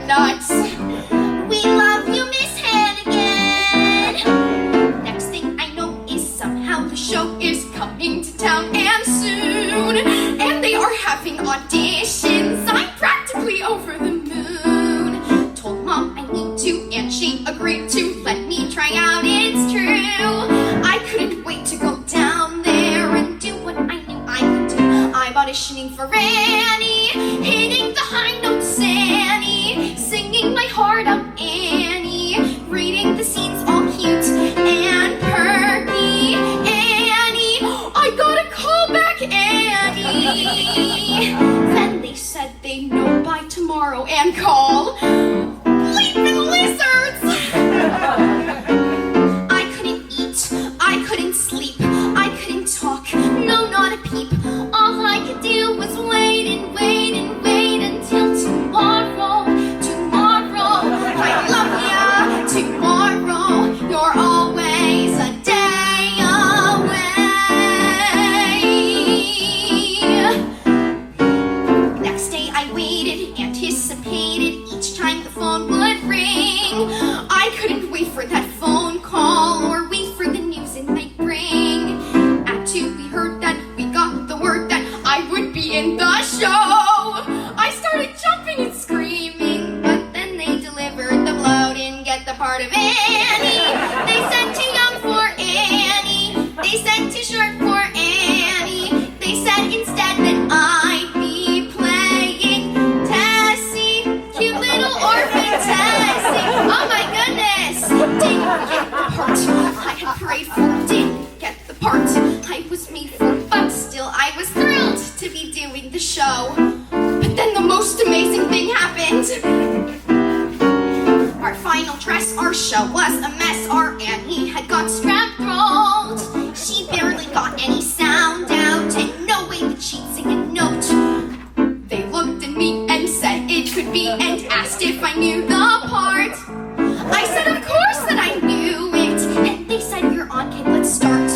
nuts. We love you, Miss Hannigan. Next thing I know is somehow the show is coming to town and soon. And they are having auditions. I'm practically over the moon. Told Mom I need to, and she agreed to let me try out. It's true. I couldn't wait to go down there and do what I knew I could do. I'm auditioning for Annie, hitting the high notes, Annie, singing my heart out, Annie, reading the scenes all cute and perky, Annie. I got a call back, Annie. Then they said they'd know by tomorrow and call bleeping lizards. I couldn't eat, I couldn't sleep, I couldn't talk, no, not a peep. All I could do was wait and wait and wait until tomorrow, tomorrow. I love ya, tomorrow, you're always a day away. Next day I waited, anticipated each time the phone would ring. I couldn't wait for that phone call or wait for the news it might bring. At 2 we heard that we got the word that I would be in the show. I started jumping and screaming, but then they delivered the blow. Didn't get the part of Annie. They said too young for Annie. They said too short for Annie. They said instead that I'd be playing Tessie, cute little orphan Tessie. Oh my goodness! Didn't get the part I had prayed for. Didn't get the part I was made for, but still I was thrilled to be doing the show. But then the most amazing thing happened. Our final dress, our show was a mess. Our Annie had got strep-throat. She barely got any sound out, and no way that she'd sing a note. They looked at me and said it could be, and asked if I knew the part. I said of course that I knew it, and they said you're on, kid, let's start.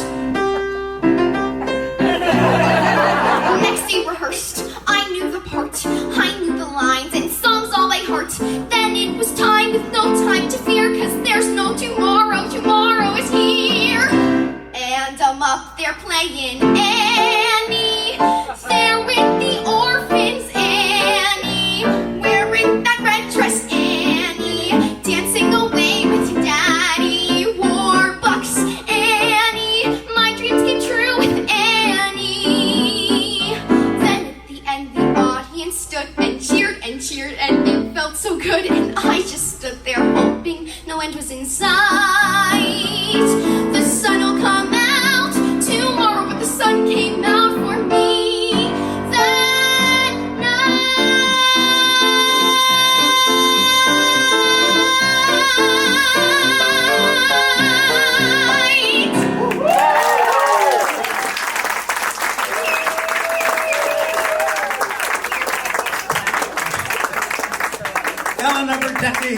Next day rehearsed, I knew the part, I knew the lines and songs all by heart. Then it was time with no time to fear, cause there's no tomorrow, tomorrow is here. And I'm up there playing Annie, there with the orphans, Annie, wearing that red dress, Annie, dancing away with Daddy Warbucks, Annie, my dreams came true with Annie. Then at the end the audience stood and cheered, and it felt so good, and I just stood there hoping no end was in sight. The sun will come out tomorrow, but the sun came out for me that night. Ellen Upper Ducky.